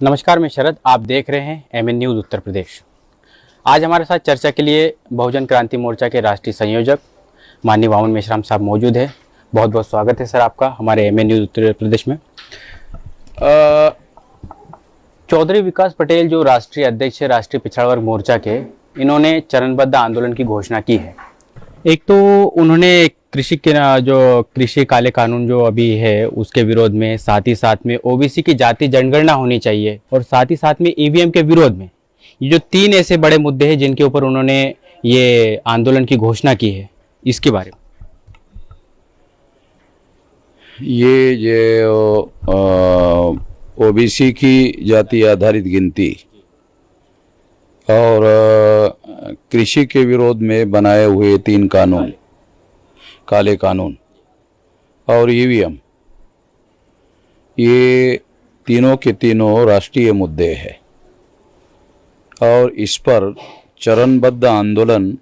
नमस्कार, मैं शरद। आप देख रहे हैं एमएन न्यूज़ उत्तर प्रदेश। आज हमारे साथ चर्चा के लिए बहुजन क्रांति मोर्चा के राष्ट्रीय संयोजक माननीय वामन मेश्राम साहब मौजूद है। बहुत बहुत स्वागत है सर आपका हमारे एमएन न्यूज़ उत्तर प्रदेश में। चौधरी विकास पटेल जो राष्ट्रीय अध्यक्ष है राष्ट्रीय पिछड़ा वर्ग मोर्चा के, इन्होंने चरणबद्ध आंदोलन की घोषणा की है। एक तो उन्होंने कृषि के जो कृषि काले कानून जो अभी है उसके विरोध में, साथ ही साथ में ओबीसी की जाति जनगणना होनी चाहिए और साथ ही साथ में ईवीएम के विरोध में, ये जो तीन ऐसे बड़े मुद्दे हैं जिनके ऊपर उन्होंने ये आंदोलन की घोषणा की है, इसके बारे में। ये ओबीसी की जाति आधारित गिनती और कृषि के विरोध में बनाए हुए तीन कानून, काले कानून और ईवीएम, ये तीनों के तीनों राष्ट्रीय मुद्दे हैं और इस पर चरणबद्ध आंदोलन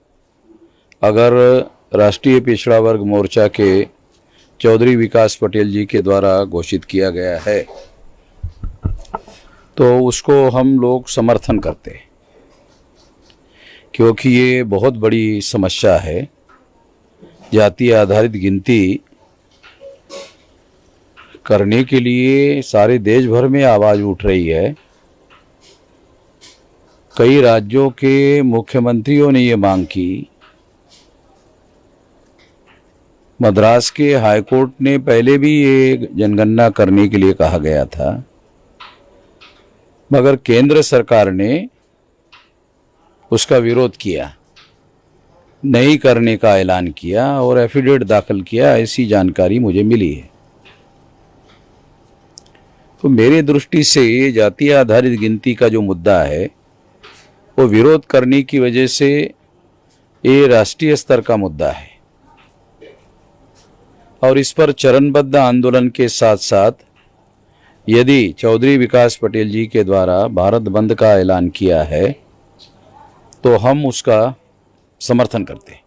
अगर राष्ट्रीय पिछड़ा वर्ग मोर्चा के चौधरी विकास पटेल जी के द्वारा घोषित किया गया है तो उसको हम लोग समर्थन करते हैं, क्योंकि ये बहुत बड़ी समस्या है। जाति आधारित गिनती करने के लिए सारे देश भर में आवाज़ उठ रही है। कई राज्यों के मुख्यमंत्रियों ने ये मांग की। मद्रास के हाईकोर्ट ने पहले भी ये जनगणना करने के लिए कहा गया था, मगर केंद्र सरकार ने उसका विरोध किया, नहीं करने का ऐलान किया और एफिडेविट दाखिल किया, ऐसी जानकारी मुझे मिली है। तो मेरे दृष्टि से जाति आधारित गिनती का जो मुद्दा है वो विरोध करने की वजह से ये राष्ट्रीय स्तर का मुद्दा है और इस पर चरणबद्ध आंदोलन के साथ साथ यदि चौधरी विकास पटेल जी के द्वारा भारत बंद का ऐलान किया है तो हम उसका समर्थन करते हैं,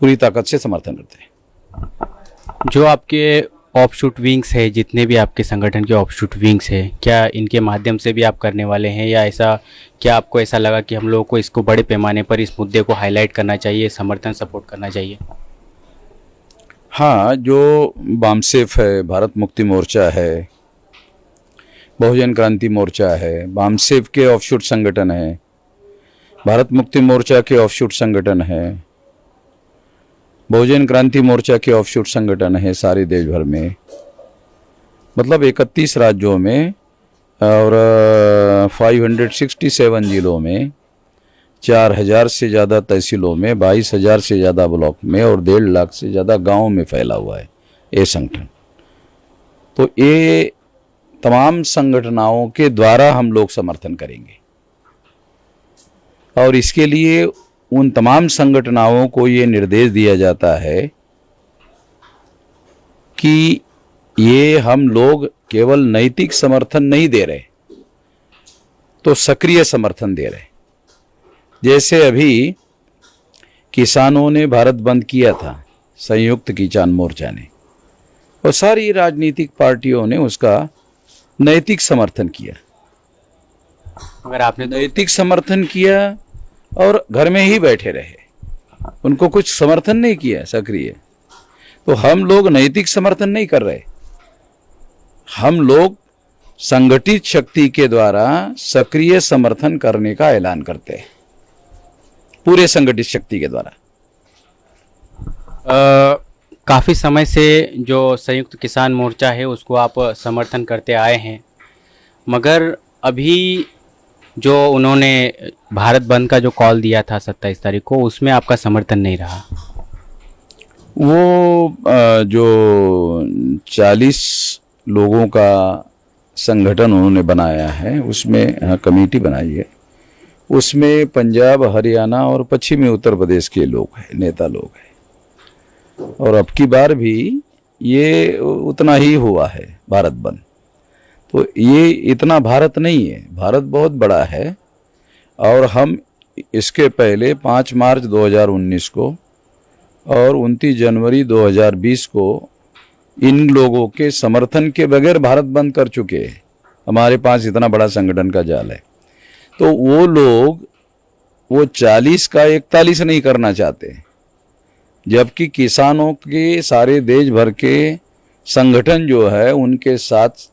पूरी ताकत से समर्थन करते हैं। जो आपके ऑफशूट विंग्स है, जितने भी आपके संगठन के ऑफशूट विंग्स है, क्या इनके माध्यम से भी आप करने वाले हैं या ऐसा क्या आपको ऐसा लगा कि हम लोगों को इसको बड़े पैमाने पर इस मुद्दे को हाईलाइट करना चाहिए, समर्थन सपोर्ट करना चाहिए? हाँ, जो बामसेफ है, भारत मुक्ति मोर्चा है, बहुजन क्रांति मोर्चा है, बामसेफ के ऑफशूट संगठन है, भारत मुक्ति मोर्चा के ऑफशूट संगठन है, बहुजन क्रांति मोर्चा के ऑफशूट संगठन है सारे देश भर में, मतलब 31 राज्यों में और 567 जिलों में, 4000 से ज़्यादा तहसीलों में, 22,000 से ज़्यादा ब्लॉक में और 1.5 लाख से ज़्यादा गाँव में फैला हुआ है ये संगठन। तो ये तमाम संगठनों के द्वारा हम लोग समर्थन करेंगे और इसके लिए उन तमाम संगठनों को ये निर्देश दिया जाता है कि ये हम लोग केवल नैतिक समर्थन नहीं दे रहे तो सक्रिय समर्थन दे रहे। जैसे अभी किसानों ने भारत बंद किया था, संयुक्त किसान मोर्चा ने, और सारी राजनीतिक पार्टियों ने उसका नैतिक समर्थन किया। अगर आपने नैतिक समर्थन किया और घर में ही बैठे रहे, उनको कुछ समर्थन नहीं किया सक्रिय, तो हम लोग नैतिक समर्थन नहीं कर रहे, हम लोग संगठित शक्ति के द्वारा सक्रिय समर्थन करने का ऐलान करते हैं, पूरे संगठित शक्ति के द्वारा। काफ़ी समय से जो संयुक्त किसान मोर्चा है उसको आप समर्थन करते आए हैं, मगर अभी जो उन्होंने भारत बंद का जो कॉल दिया था 27 तारीख को, उसमें आपका समर्थन नहीं रहा। वो जो 40 लोगों का संगठन उन्होंने बनाया है, उसमें कमेटी बनाई है, उसमें पंजाब, हरियाणा और पश्चिमी उत्तर प्रदेश के लोग हैं, नेता लोग हैं, और अब की बार भी ये उतना ही हुआ है भारत बंद। तो ये इतना भारत नहीं है, भारत बहुत बड़ा है और हम इसके पहले 5 मार्च 2019 को और 29 जनवरी 2020 को इन लोगों के समर्थन के बगैर भारत बंद कर चुके हैं। हमारे पास इतना बड़ा संगठन का जाल है। तो वो लोग वो 40 का 41 नहीं करना चाहते, जबकि किसानों के सारे देश भर के संगठन जो है उनके साथ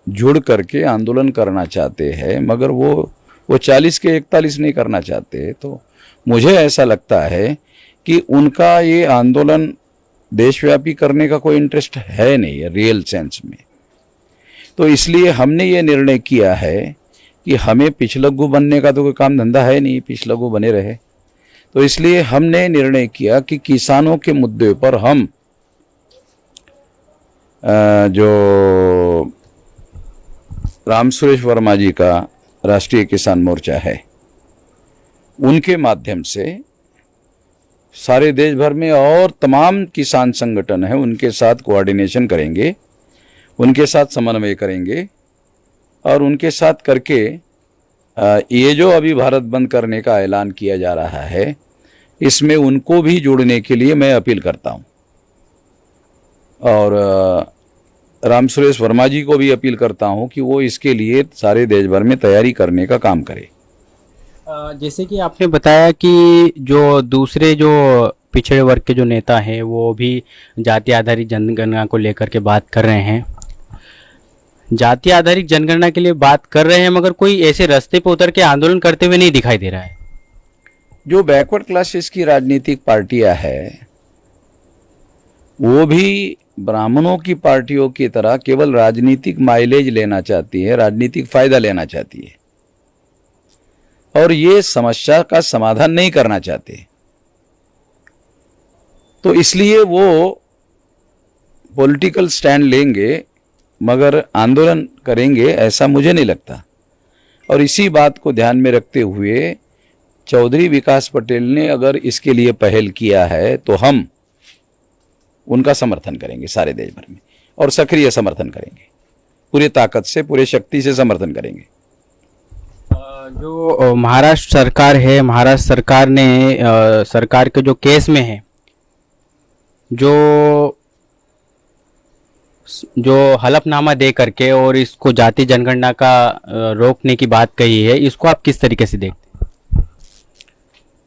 जुड़ करके आंदोलन करना चाहते हैं, मगर वो 40 के 41 नहीं करना चाहते। तो मुझे ऐसा लगता है कि उनका ये आंदोलन देशव्यापी करने का कोई इंटरेस्ट है नहीं है रियल सेंस में। तो इसलिए हमने ये निर्णय किया है कि हमें पिछलग्गू बनने का तो कोई काम धंधा है नहीं, पिछलग्गू बने रहे। तो इसलिए हमने निर्णय किया कि किसानों के मुद्दे पर हम जो राम सुरेश वर्मा जी का राष्ट्रीय किसान मोर्चा है उनके माध्यम से सारे देश भर में और तमाम किसान संगठन हैं उनके साथ कोऑर्डिनेशन करेंगे, उनके साथ समन्वय करेंगे और उनके साथ करके ये जो अभी भारत बंद करने का ऐलान किया जा रहा है इसमें उनको भी जोड़ने के लिए मैं अपील करता हूँ। और राम सुरेश वर्मा जी को भी अपील करता हूँ कि वो इसके लिए सारे देश भर में तैयारी करने का काम करे। जैसे कि आपने बताया कि जो दूसरे जो पिछड़े वर्ग के जो नेता हैं वो भी जाति आधारित जनगणना को लेकर के बात कर रहे हैं, जाति आधारित जनगणना के लिए बात कर रहे हैं, मगर कोई ऐसे रास्ते पर उतर के आंदोलन करते हुए नहीं दिखाई दे रहा है। जो बैकवर्ड क्लासेस की राजनीतिक पार्टियां हैं वो भी ब्राह्मणों की पार्टियों की तरह केवल राजनीतिक माइलेज लेना चाहती है, राजनीतिक फायदा लेना चाहती है और ये समस्या का समाधान नहीं करना चाहते। तो इसलिए वो पॉलिटिकल स्टैंड लेंगे मगर आंदोलन करेंगे ऐसा मुझे नहीं लगता। और इसी बात को ध्यान में रखते हुए चौधरी विकास पटेल ने अगर इसके लिए पहल किया है तो हम उनका समर्थन करेंगे सारे देश भर में और सक्रिय समर्थन करेंगे, पूरी ताकत से पूरी शक्ति से समर्थन करेंगे। जो महाराष्ट्र सरकार है, महाराष्ट्र सरकार ने सरकार के जो केस में है जो हलफनामा दे करके और इसको जाति जनगणना का रोकने की बात कही है, इसको आप किस तरीके से देखते हैं?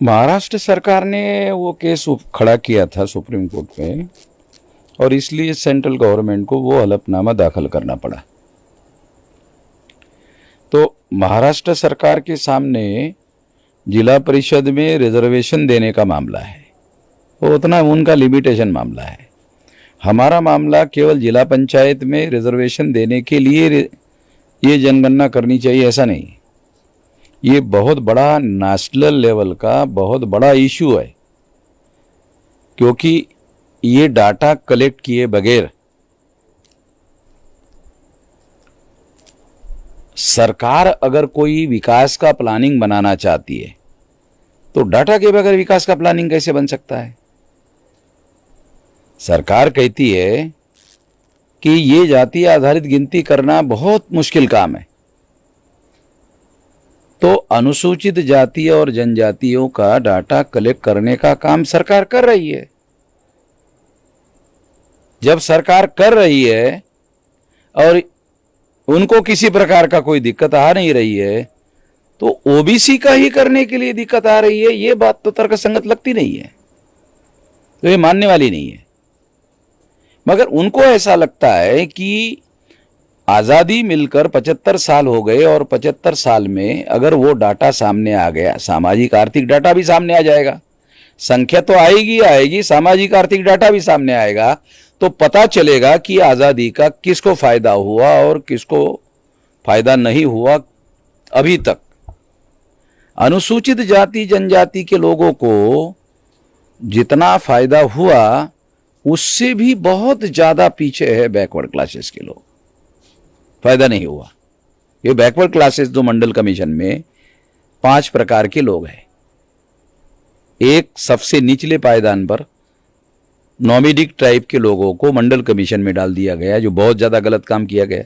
महाराष्ट्र सरकार ने वो केस खड़ा किया था सुप्रीम कोर्ट में और इसलिए सेंट्रल गवर्नमेंट को वो हलफनामा दाखिल करना पड़ा। तो महाराष्ट्र सरकार के सामने जिला परिषद में रिजर्वेशन देने का मामला है, वो उतना उनका लिमिटेशन मामला है। हमारा मामला केवल जिला पंचायत में रिजर्वेशन देने के लिए ये जनगणना करनी चाहिए ऐसा नहीं, ये बहुत बड़ा नेशनल लेवल का बहुत बड़ा इशू है, क्योंकि ये डाटा कलेक्ट किए बगैर सरकार अगर कोई विकास का प्लानिंग बनाना चाहती है तो डाटा के बगैर विकास का प्लानिंग कैसे बन सकता है? सरकार कहती है कि ये जाति आधारित गिनती करना बहुत मुश्किल काम है, तो अनुसूचित जाति और जनजातियों का डाटा कलेक्ट करने का काम सरकार कर रही है। जब सरकार कर रही है और उनको किसी प्रकार का कोई दिक्कत आ नहीं रही है तो ओबीसी का ही करने के लिए दिक्कत आ रही है, ये बात तो तर्कसंगत लगती नहीं है, तो ये मानने वाली नहीं है। मगर उनको ऐसा लगता है कि आज़ादी मिलकर 75 साल हो गए और 75 साल में अगर वो डाटा सामने आ गया, सामाजिक आर्थिक डाटा भी सामने आ जाएगा, संख्या तो आएगी, सामाजिक आर्थिक डाटा भी सामने आएगा, तो पता चलेगा कि आज़ादी का किसको फायदा हुआ और किसको फायदा नहीं हुआ। अभी तक अनुसूचित जाति जनजाति के लोगों को जितना फायदा हुआ उससे भी बहुत ज्यादा पीछे है बैकवर्ड क्लासेस के लोग, फायदा नहीं हुआ। ये बैकवर्ड क्लासेस जो मंडल कमीशन में 5 प्रकार के लोग हैं। एक सबसे निचले पायदान पर नॉमिडिक ट्राइब के लोगों को मंडल कमीशन में डाल दिया गया, जो बहुत ज्यादा गलत काम किया गया।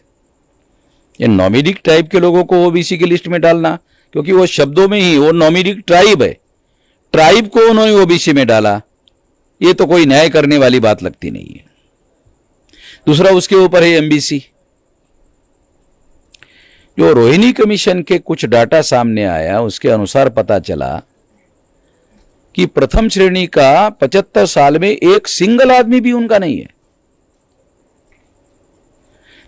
ये नॉमिडिक ट्राइब के लोगों को ओबीसी की लिस्ट में डालना, क्योंकि वो शब्दों में ही वो नॉमिडिक ट्राइब है, ट्राइब को उन्होंने ओबीसी में डाला, ये तो कोई न्याय करने वाली बात लगती नहीं है। दूसरा उसके ऊपर है एमबीसी। जो रोहिणी कमीशन के कुछ डाटा सामने आया उसके अनुसार पता चला कि प्रथम श्रेणी का 75 साल में एक सिंगल आदमी भी उनका नहीं है।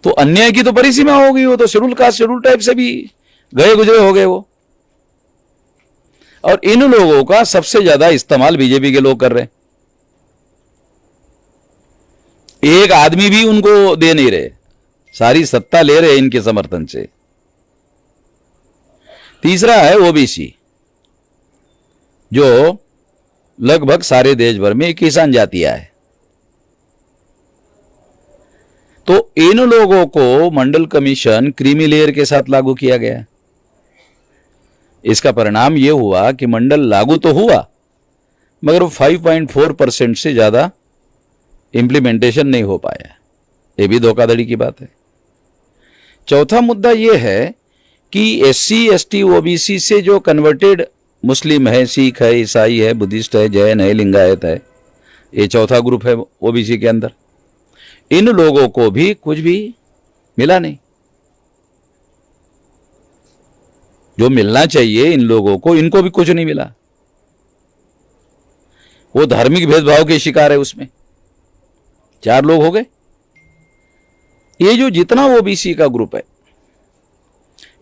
तो अन्याय की तो बड़ी सीमा हो गई। वो तो शेड्यूल कास्ट शेड्यूल टाइप से भी गए गुजरे हो गए वो। और इन लोगों का सबसे ज्यादा इस्तेमाल बीजेपी के लोग कर रहे हैं। एक आदमी भी उनको दे नहीं रहे, सारी सत्ता ले रहे इनके समर्थन से। तीसरा है ओबीसी, जो लगभग सारे देश भर में किसान जातियां है। तो इन लोगों को मंडल कमीशन क्रीमी लेयर के साथ लागू किया गया। इसका परिणाम यह हुआ कि मंडल लागू तो हुआ मगर 5.4% से ज्यादा इंप्लीमेंटेशन नहीं हो पाया। यह भी धोखाधड़ी की बात है। चौथा मुद्दा यह है कि एससी एसटी ओबीसी से जो कन्वर्टेड मुस्लिम है, सिख है, ईसाई है, बुद्धिस्ट है, जैन है, लिंगायत है, ये चौथा ग्रुप है ओबीसी के अंदर। इन लोगों को भी कुछ भी मिला नहीं। जो मिलना चाहिए इन लोगों को, इनको भी कुछ नहीं मिला। वो धार्मिक भेदभाव के शिकार है। उसमें 4 लोग हो गए। ये जो जितना ओबीसी का ग्रुप है,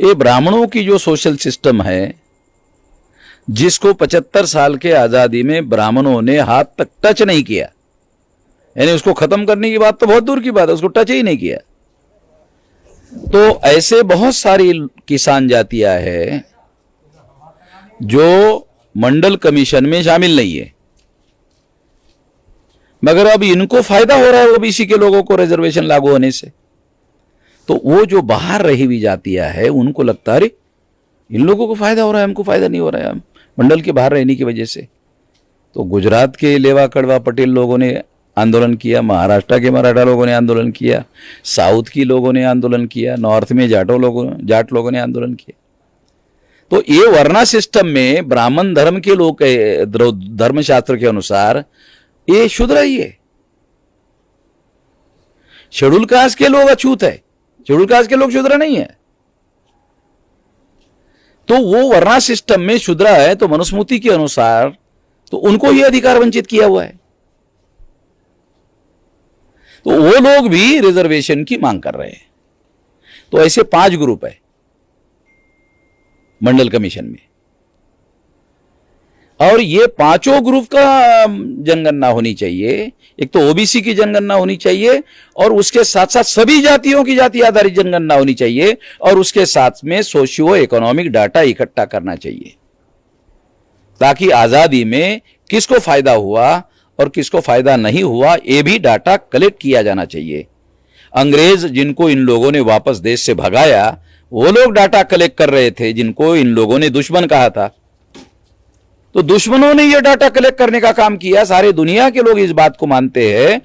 ये ब्राह्मणों की जो सोशल सिस्टम है, जिसको 75 साल के आजादी में ब्राह्मणों ने हाथ तक टच नहीं किया, यानी उसको खत्म करने की बात तो बहुत दूर की बात है, उसको टच ही नहीं किया। तो ऐसे बहुत सारी किसान जातियां हैं जो मंडल कमीशन में शामिल नहीं है, मगर अब इनको फायदा हो रहा है ओबीसी के लोगों को रिजर्वेशन लागू होने से। तो वो जो बाहर रही हुई जातियां है उनको लगता है अरे इन लोगों को फायदा हो रहा है, हमको फायदा नहीं हो रहा है हम मंडल के बाहर रहने की वजह से। तो गुजरात के लेवा कड़वा पटेल लोगों ने आंदोलन किया, महाराष्ट्र के मराठा लोगों ने आंदोलन किया, साउथ की लोगों ने आंदोलन किया, नॉर्थ में जाट लोगों ने आंदोलन किया। तो ये वर्णा सिस्टम में ब्राह्मण धर्म के लोग, धर्मशास्त्र के अनुसार ये शूद्र ही है। शेड्यूल कास्ट के लोग अछूत है, शेड्यूल कास्ट के लोग शूद्र नहीं है। तो वो वर्णा सिस्टम में शूद्र है, तो मनुस्मृति के अनुसार तो उनको ये अधिकार वंचित किया हुआ है। तो वो लोग भी रिजर्वेशन की मांग कर रहे हैं। तो ऐसे 5 ग्रुप है मंडल कमीशन में, और ये 5 ग्रुप का जनगणना होनी चाहिए। एक तो ओबीसी की जनगणना होनी चाहिए, और उसके साथ साथ सभी जातियों की जाति आधारित जनगणना होनी चाहिए, और उसके साथ में सोशियो इकोनॉमिक डाटा इकट्ठा करना चाहिए, ताकि आजादी में किसको फायदा हुआ और किसको फायदा नहीं हुआ ये भी डाटा कलेक्ट किया जाना चाहिए। अंग्रेज जिनको इन लोगों ने वापस देश से भगाया, वो लोग डाटा कलेक्ट कर रहे थे जिनको इन लोगों ने दुश्मन कहा था। तो दुश्मनों ने यह डाटा कलेक्ट करने का काम किया। सारे दुनिया के लोग इस बात को मानते हैं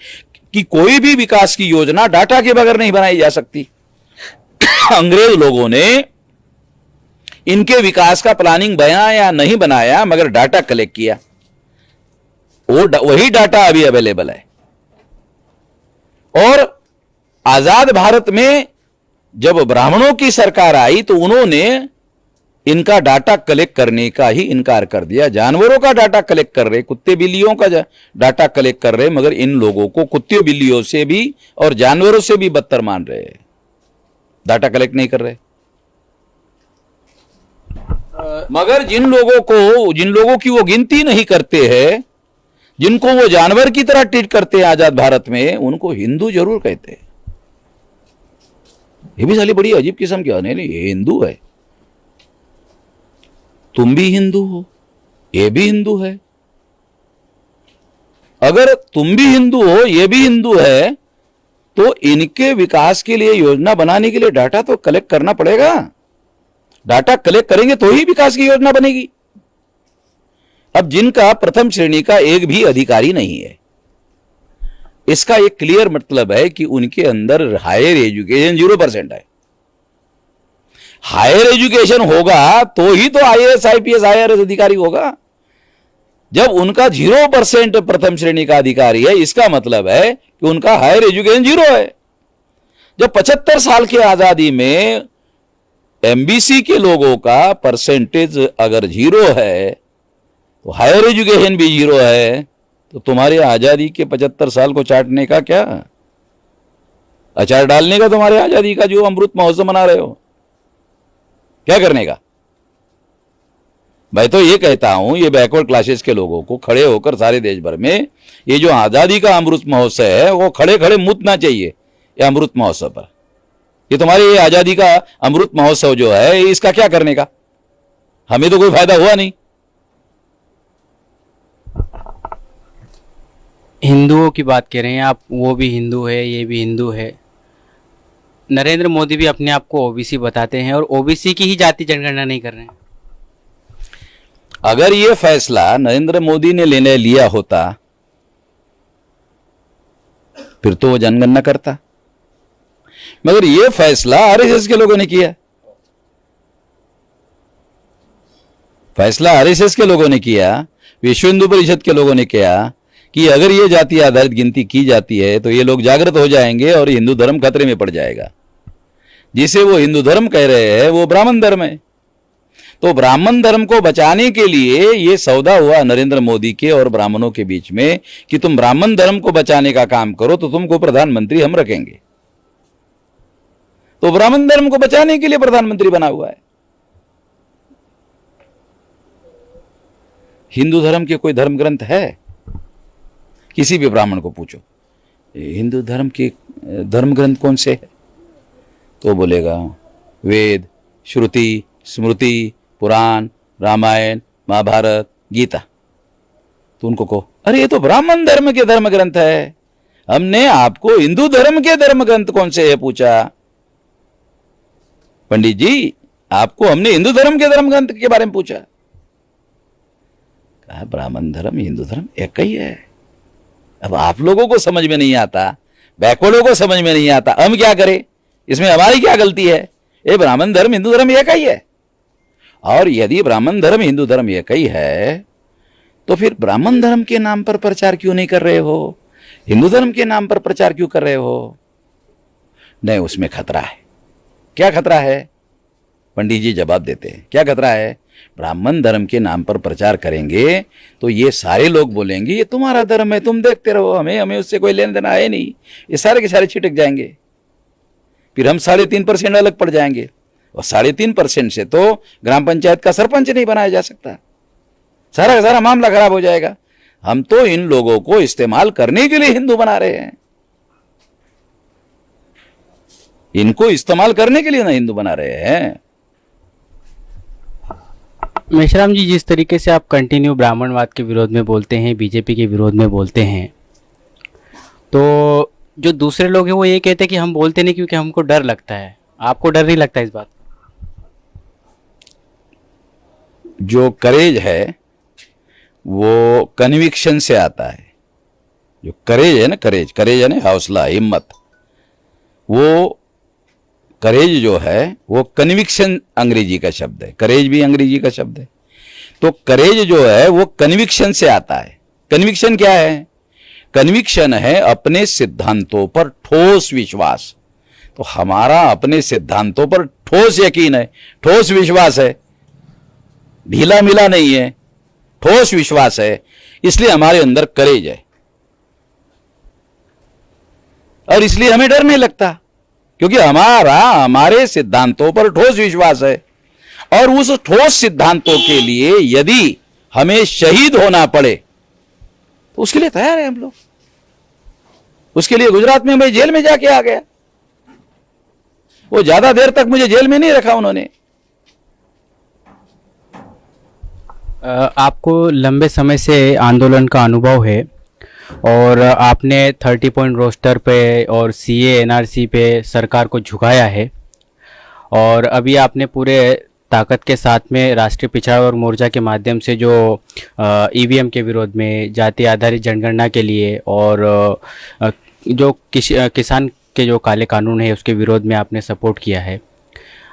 कि कोई भी विकास की योजना डाटा के बगैर नहीं बनाई जा सकती। अंग्रेज लोगों ने इनके विकास का प्लानिंग बनाया या नहीं बनाया, मगर डाटा कलेक्ट किया। वही डाटा अभी अवेलेबल है। और आजाद भारत में जब ब्राह्मणों की सरकार आई तो उन्होंने इनका डाटा कलेक्ट करने का ही इनकार कर दिया। जानवरों का डाटा कलेक्ट कर रहे, कुत्ते बिल्लियों का डाटा कलेक्ट कर रहे, मगर इन लोगों को कुत्ते बिल्लियों से भी और जानवरों से भी बदतर मान रहे हैं, डाटा कलेक्ट नहीं कर रहे। मगर जिन लोगों की वो गिनती नहीं करते हैं, जिनको वो जानवर की तरह ट्रीट करते हैं आजाद भारत में, उनको हिंदू जरूर कहते हैं। ये भी साली बड़ी अजीब किस्म की, नहीं ये हिंदू है, तुम भी हिंदू हो, ये भी हिंदू है। अगर तुम भी हिंदू हो, ये भी हिंदू है, तो इनके विकास के लिए योजना बनाने के लिए डाटा तो कलेक्ट करना पड़ेगा। डाटा कलेक्ट करेंगे तो ही विकास की योजना बनेगी। अब जिनका प्रथम श्रेणी का एक भी अधिकारी नहीं है, इसका एक क्लियर मतलब है कि उनके अंदर हायर एजुकेशन 0% है। हायर एजुकेशन होगा तो ही तो आईएएस आईपीएस आईआरएस अधिकारी होगा। जब उनका 0% प्रथम श्रेणी का अधिकारी है, इसका मतलब है कि उनका हायर एजुकेशन 0 है। जब 75 साल की आजादी में एमबीसी के लोगों का परसेंटेज अगर 0 है, तो हायर एजुकेशन भी 0 है, तो तुम्हारी आजादी के 75 साल को चाटने का क्या, अचार डालने का तुम्हारे आजादी का जो अमृत महोत्सव मना रहे हो, क्या करने का? मैं तो ये कहता हूं, ये बैकवर्ड क्लासेस के लोगों को खड़े होकर सारे देश भर में ये जो आजादी का अमृत महोत्सव है, वो खड़े खड़े मुतना चाहिए ये अमृत महोत्सव पर। ये तुम्हारे ये आजादी का अमृत महोत्सव जो है, इसका क्या करने का? हमें तो कोई फायदा हुआ नहीं। हिंदुओं की बात कह रहे हैं आप, वो भी हिंदू है, ये भी हिंदू है। नरेंद्र मोदी भी अपने आप को ओबीसी बताते हैं और ओबीसी की ही जाति जनगणना नहीं कर रहे हैं। अगर ये फैसला नरेंद्र मोदी ने लेने लिया होता, फिर तो वो जनगणना करता, मगर ये फैसला आरएसएस के लोगों ने किया। फैसला आरएसएस के लोगों ने किया, विश्व हिंदू परिषद के लोगों ने किया कि अगर ये जाति आधारित गिनती की जाती है तो ये लोग जागृत हो जाएंगे और हिंदू धर्म खतरे में पड़ जाएगा। जिसे वो हिंदू धर्म कह रहे हैं वो ब्राह्मण धर्म है। तो ब्राह्मण धर्म को बचाने के लिए ये सौदा हुआ नरेंद्र मोदी के और ब्राह्मणों के बीच में कि तुम ब्राह्मण धर्म को बचाने का काम करो तो तुमको प्रधानमंत्री हम रखेंगे। तो ब्राह्मण धर्म को बचाने के लिए प्रधानमंत्री बना हुआ है। हिंदू धर्म के कोई धर्म ग्रंथ है? किसी भी ब्राह्मण को पूछो हिंदू धर्म के धर्म ग्रंथ कौन से है, तो बोलेगा वेद, श्रुति, स्मृति, पुराण, रामायण, महाभारत, गीता। तो उनको कहो अरे ये तो ब्राह्मण धर्म के धर्म ग्रंथ है, हमने आपको हिंदू धर्म के धर्म ग्रंथ कौन से है पूछा। पंडित जी आपको हमने हिंदू धर्म के धर्म ग्रंथ के बारे में पूछा। कहा ब्राह्मण धर्म हिंदू धर्म एक ही है। अब आप लोगों को समझ में नहीं आता, बैकवर्डों को समझ में नहीं आता, हम क्या करें? इसमें हमारी क्या गलती है? ये ब्राह्मण धर्म हिंदू धर्म एक ही है। और यदि ब्राह्मण धर्म हिंदू धर्म एक ही है तो फिर ब्राह्मण धर्म के नाम पर प्रचार क्यों नहीं कर रहे हो? हिंदू धर्म के नाम पर प्रचार क्यों कर रहे हो? नहीं, उसमें खतरा है। क्या खतरा है? पंडित जी जवाब देते हैं क्या खतरा है। ब्राह्मण धर्म के नाम पर प्रचार करेंगे तो ये सारे लोग बोलेंगे ये तुम्हारा धर्म है, तुम देखते रहो, हमें उससे कोई लेना देना है नहीं। ये सारे के सारे छिटक जाएंगे, फिर हम 3.5% अलग पड़ जाएंगे। और 3.5% से तो ग्राम पंचायत का सरपंच नहीं बनाया जा सकता। सारा का सारा मामला खराब हो जाएगा। हम तो इन लोगों को इस्तेमाल करने के लिए हिंदू बना रहे हैं, इनको इस्तेमाल करने के लिए ना हिंदू बना रहे हैं। मेश्राम जी, जिस तरीके से आप कंटिन्यू ब्राह्मणवाद के विरोध में बोलते हैं, बीजेपी के विरोध में बोलते हैं, तो जो दूसरे लोग हैं वो ये कहते हैं कि हम बोलते नहीं क्योंकि हमको डर लगता है। आपको डर नहीं लगता इस बात? जो करेज है वो कन्विक्शन से आता है। जो करेज है ना, करेज है ना, हौसला, हिम्मत, वो करेज जो है वो कन्विक्शन अंग्रेजी का शब्द है, करेज भी अंग्रेजी का शब्द है। तो करेज जो है वो कन्विक्शन से आता है। कन्विक्शन क्या है? कन्विक्शन है अपने सिद्धांतों पर ठोस विश्वास। तो हमारा अपने सिद्धांतों पर ठोस यकीन है, ठोस विश्वास है, ढीला मिला नहीं है, ठोस विश्वास है। इसलिए हमारे अंदर करेज है और इसलिए हमें डर नहीं लगता, क्योंकि हमारे सिद्धांतों पर ठोस विश्वास है। और उस ठोस सिद्धांतों के लिए यदि हमें शहीद होना पड़े तो उसके लिए तैयार है हम लोग। उसके लिए गुजरात में मैं जेल में जाके आ गया। वो ज्यादा देर तक मुझे जेल में नहीं रखा उन्होंने। आपको लंबे समय से आंदोलन का अनुभव है और आपने 30 पॉइंट रोस्टर पे और सीए एनआरसी पे सरकार को झुकाया है, और अभी आपने पूरे ताकत के साथ में राष्ट्रीय पिछड़ा वर्ग मोर्चा के माध्यम से जो ईवीएम के विरोध में, जाति आधारित जनगणना के लिए और जो किसान के जो काले कानून है उसके विरोध में आपने सपोर्ट किया है।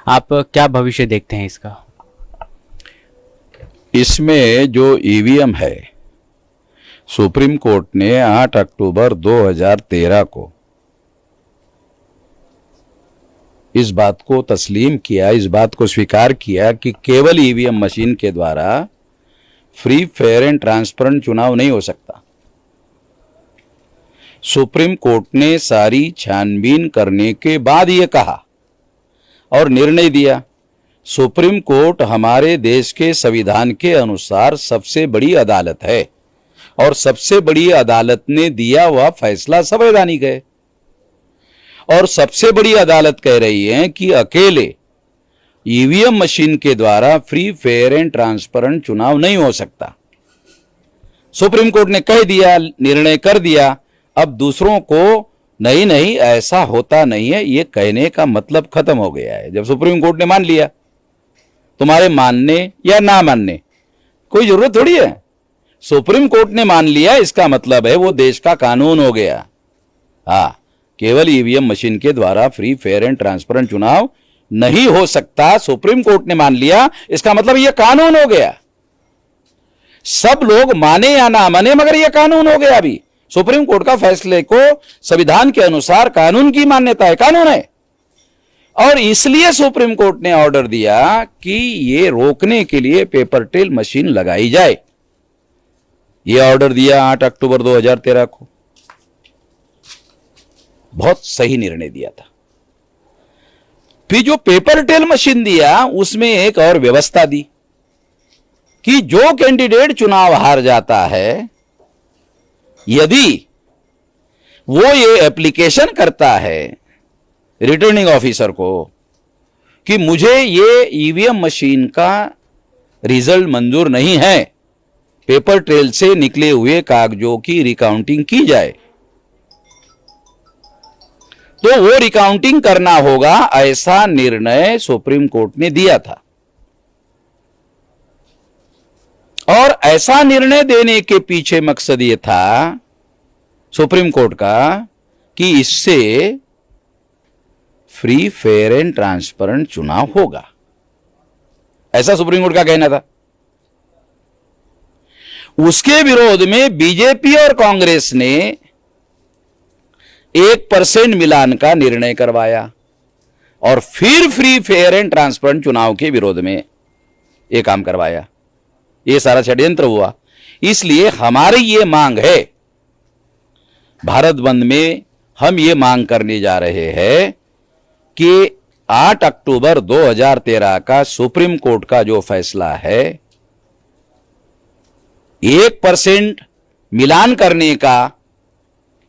आप क्या भविष्य देखते हैं इसका? इसमें जो ईवीएम है, सुप्रीम कोर्ट ने 8 अक्टूबर 2013 को इस बात को तस्लीम किया, इस बात को स्वीकार किया कि केवल ईवीएम मशीन के द्वारा फ्री, फेयर एंड ट्रांसपेरेंट चुनाव नहीं हो सकता। सुप्रीम कोर्ट ने सारी छानबीन करने के बाद यह कहा और निर्णय दिया। सुप्रीम कोर्ट हमारे देश के संविधान के अनुसार सबसे बड़ी अदालत है और सबसे बड़ी अदालत ने दिया हुआ फैसला संवैधानिक है। और सबसे बड़ी अदालत कह रही है कि अकेले ईवीएम मशीन के द्वारा फ्री, फेयर एंड ट्रांसपेरेंट चुनाव नहीं हो सकता। सुप्रीम कोर्ट ने कह दिया, निर्णय कर दिया। अब दूसरों को नहीं नहीं ऐसा होता नहीं है, ये कहने का मतलब खत्म हो गया है। जब सुप्रीम कोर्ट ने मान लिया, तुम्हारे मानने या ना मानने कोई जरूरत थोड़ी है। सुप्रीम कोर्ट ने मान लिया, इसका मतलब है वो देश का कानून हो गया। हाँ, केवल ईवीएम मशीन के द्वारा फ्री, फेयर एंड ट्रांसपेरेंट चुनाव नहीं हो सकता, सुप्रीम कोर्ट ने मान लिया, इसका मतलब यह कानून हो गया। सब लोग माने या ना माने, मगर यह कानून हो गया। अभी सुप्रीम कोर्ट का फैसले को संविधान के अनुसार कानून की मान्यता है, कानून है। और इसलिए सुप्रीम कोर्ट ने ऑर्डर दिया कि यह रोकने के लिए पेपर ट्रेल मशीन लगाई जाए। यह ऑर्डर दिया 8 अक्टूबर 2013 को। बहुत सही निर्णय दिया था। फिर जो पेपर ट्रेल मशीन दिया, उसमें एक और व्यवस्था दी कि जो कैंडिडेट चुनाव हार जाता है, यदि वो ये एप्लीकेशन करता है रिटर्निंग ऑफिसर को कि मुझे ये ईवीएम मशीन का रिजल्ट मंजूर नहीं है, पेपर ट्रेल से निकले हुए कागजों की रिकाउंटिंग की जाए, तो वो रिकाउंटिंग करना होगा। ऐसा निर्णय सुप्रीम कोर्ट ने दिया था। और ऐसा निर्णय देने के पीछे मकसद यह था सुप्रीम कोर्ट का कि इससे फ्री, फेयर एंड ट्रांसपेरेंट चुनाव होगा। ऐसा सुप्रीम कोर्ट का कहना था। उसके विरोध में बीजेपी और कांग्रेस ने 1% मिलान का निर्णय करवाया और फिर फ्री, फेयर एंड ट्रांसपेरेंट चुनाव के विरोध में यह काम करवाया। यह सारा षड्यंत्र हुआ। इसलिए हमारी यह मांग है, भारत बंद में हम ये मांग करने जा रहे हैं कि 8 अक्टूबर 2013 का सुप्रीम कोर्ट का जो फैसला है, 1% मिलान करने का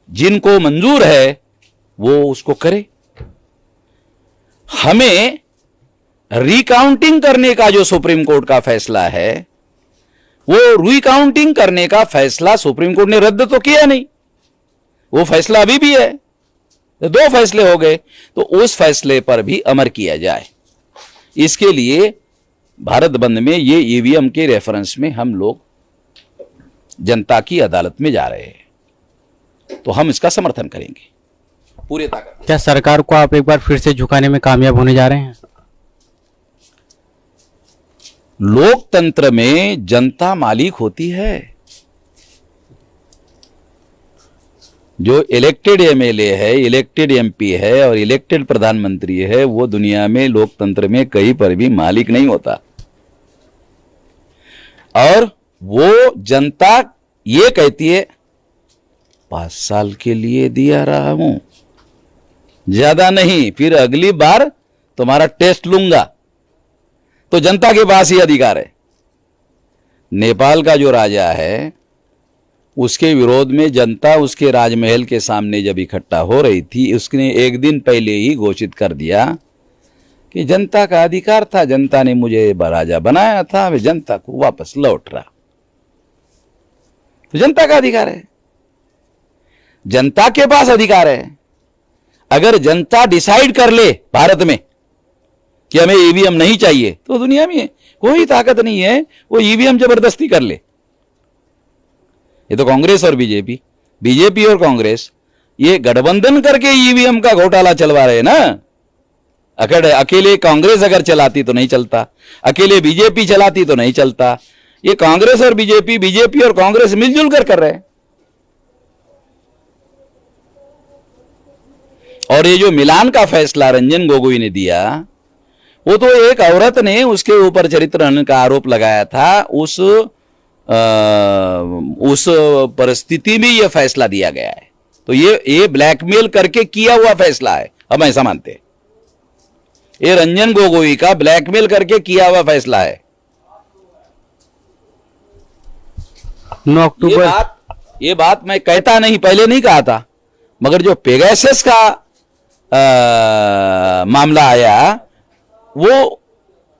जिनको मंजूर है वो उसको करे। हमें रिकाउंटिंग करने का जो सुप्रीम कोर्ट का फैसला है, वो रिकाउंटिंग करने का फैसला सुप्रीम कोर्ट ने रद्द तो किया नहीं, वो फैसला अभी भी है। 2 फैसले हो गए, तो उस फैसले पर भी अमल किया जाए। इसके लिए भारत बंद में ये ईवीएम के रेफरेंस में हम लोग जनता की अदालत में जा रहे हैं, तो हम इसका समर्थन करेंगे पूरे ताकत। क्या सरकार को आप एक बार फिर से झुकाने में कामयाब होने जा रहे हैं? लोकतंत्र में जनता मालिक होती है। जो इलेक्टेड एमएलए है, इलेक्टेड एमपी है और इलेक्टेड प्रधानमंत्री है, वो दुनिया में लोकतंत्र में कहीं पर भी मालिक नहीं होता। और वो जनता ये कहती है 5 साल के लिए दिया रहा हूं, ज्यादा नहीं, फिर अगली बार तुम्हारा टेस्ट लूंगा। तो जनता के पास ही अधिकार है। नेपाल का जो राजा है, उसके विरोध में जनता उसके राजमहल के सामने जब इकट्ठा हो रही थी, उसने एक दिन पहले ही घोषित कर दिया कि जनता का अधिकार था, जनता ने मुझे राजा बनाया था, वे जनता को वापस लौट रहा। तो जनता का अधिकार है, जनता के पास अधिकार है। अगर जनता डिसाइड कर ले भारत में कि हमें ईवीएम नहीं चाहिए, तो दुनिया में कोई ताकत नहीं है वो ईवीएम जबरदस्ती कर ले। ये तो कांग्रेस और बीजेपी और कांग्रेस ये गठबंधन करके ईवीएम का घोटाला चलवा रहे हैं ना। अकेले कांग्रेस अगर चलाती तो नहीं चलता, अकेले बीजेपी चलाती तो नहीं चलता। ये कांग्रेस और बीजेपी और कांग्रेस मिलजुल कर रहे हैं। और ये जो मिलान का फैसला रंजन गोगोई ने दिया, वो तो एक औरत ने उसके ऊपर चरित्र हनन का आरोप लगाया था, उस परिस्थिति में यह फैसला दिया गया है। तो ये ब्लैकमेल करके किया हुआ फैसला है, हम ऐसा मानते हैं। ये रंजन गोगोई का ब्लैकमेल करके किया हुआ फैसला है। 9 अक्टूबर ये बात मैं कहता नहीं, पहले नहीं कहा था, मगर जो पेगासस का मामला आया, वो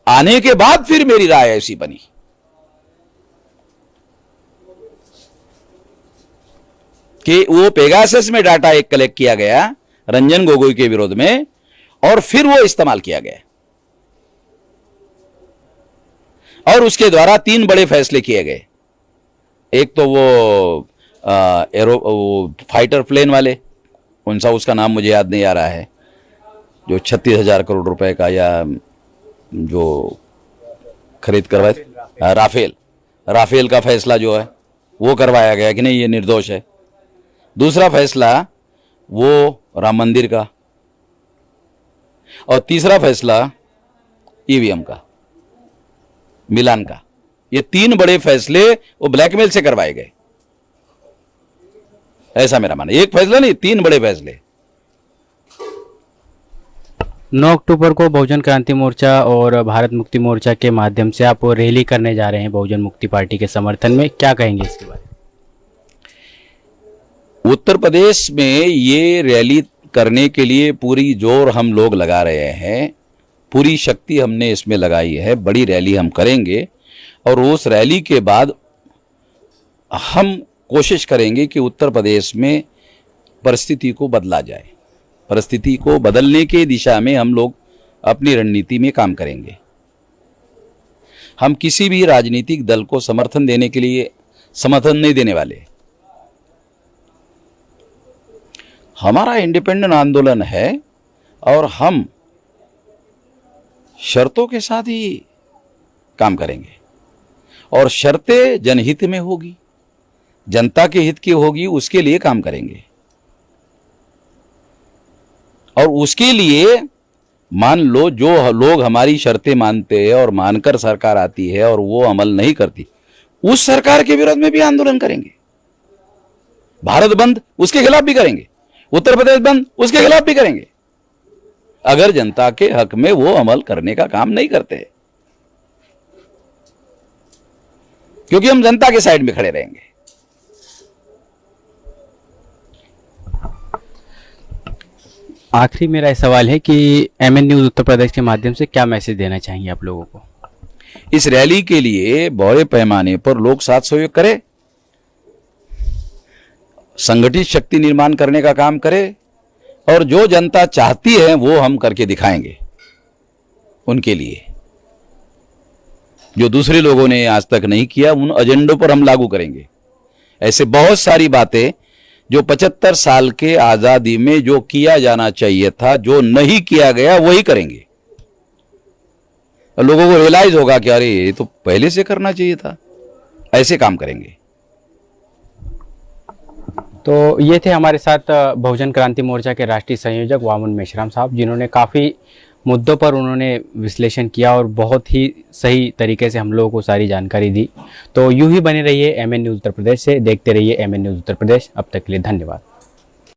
आने के बाद फिर मेरी राय ऐसी बनी कि वो पेगासस में डाटा एक कलेक्ट किया गया रंजन गोगोई के विरोध में, और फिर वो इस्तेमाल किया गया, और उसके द्वारा 3 बड़े फैसले किए गए। एक तो वो फाइटर प्लेन वाले, उसका नाम मुझे याद नहीं आ रहा है, जो 36,000 करोड़ रुपए का या जो खरीद करवाए, राफेल का फैसला जो है वो करवाया गया कि नहीं ये निर्दोष है। दूसरा फैसला वो राम मंदिर का, और तीसरा फैसला ईवीएम का, मिलान का। ये 3 बड़े फैसले वो ब्लैकमेल से करवाए गए, ऐसा मेरा मानना। एक फैसला नहीं, 3 बड़े फैसले। 9 अक्टूबर को बहुजन क्रांति मोर्चा और भारत मुक्ति मोर्चा के माध्यम से आप रैली करने जा रहे हैं बहुजन मुक्ति पार्टी के समर्थन में, क्या कहेंगे इसके बारे में? उत्तर प्रदेश में ये रैली करने के लिए पूरी जोर हम लोग लगा रहे हैं, पूरी शक्ति हमने इसमें लगाई है। बड़ी रैली हम करेंगे, और उस रैली के बाद हम कोशिश करेंगे कि उत्तर प्रदेश में परिस्थिति को बदला जाए। परिस्थिति को बदलने की दिशा में हम लोग अपनी रणनीति में काम करेंगे। हम किसी भी राजनीतिक दल को समर्थन देने के लिए समर्थन नहीं देने वाले। हमारा इंडिपेंडेंट आंदोलन है, और हम शर्तों के साथ ही काम करेंगे, और शर्तें जनहित में होगी, जनता के हित की होगी, उसके लिए काम करेंगे। और उसके लिए मान लो जो लोग हमारी शर्तें मानते हैं और मानकर सरकार आती है और वो अमल नहीं करती, उस सरकार के विरोध में भी आंदोलन करेंगे। भारत बंद उसके खिलाफ भी करेंगे, उत्तर प्रदेश बंद उसके खिलाफ भी करेंगे, अगर जनता के हक में वो अमल करने का काम नहीं करते, क्योंकि हम जनता के साइड में खड़े रहेंगे। आखिरी मेरा सवाल है कि एमएन न्यूज़ उत्तर प्रदेश के माध्यम से क्या मैसेज देना चाहेंगे आप लोगों को? इस रैली के लिए बड़े पैमाने पर लोग साथ सहयोग करें, संगठित शक्ति निर्माण करने का काम करें, और जो जनता चाहती है वो हम करके दिखाएंगे उनके लिए। जो दूसरे लोगों ने आज तक नहीं किया, उन एजेंडों पर हम लागू करेंगे। ऐसे बहुत सारी बातें जो 75 साल के आजादी में जो किया जाना चाहिए था, जो नहीं किया गया, वही करेंगे। लोगों को रियलाइज होगा कि अरे ये तो पहले से करना चाहिए था। ऐसे काम करेंगे। तो ये थे हमारे साथ बहुजन क्रांति मोर्चा के राष्ट्रीय संयोजक वामन मेश्राम साहब, जिन्होंने काफ़ी मुद्दों पर उन्होंने विश्लेषण किया और बहुत ही सही तरीके से हम लोगों को सारी जानकारी दी। तो यूं ही बने रहिए एमएन न्यूज़ उत्तर प्रदेश से, देखते रहिए एमएन न्यूज़ उत्तर प्रदेश। अब तक के लिए धन्यवाद।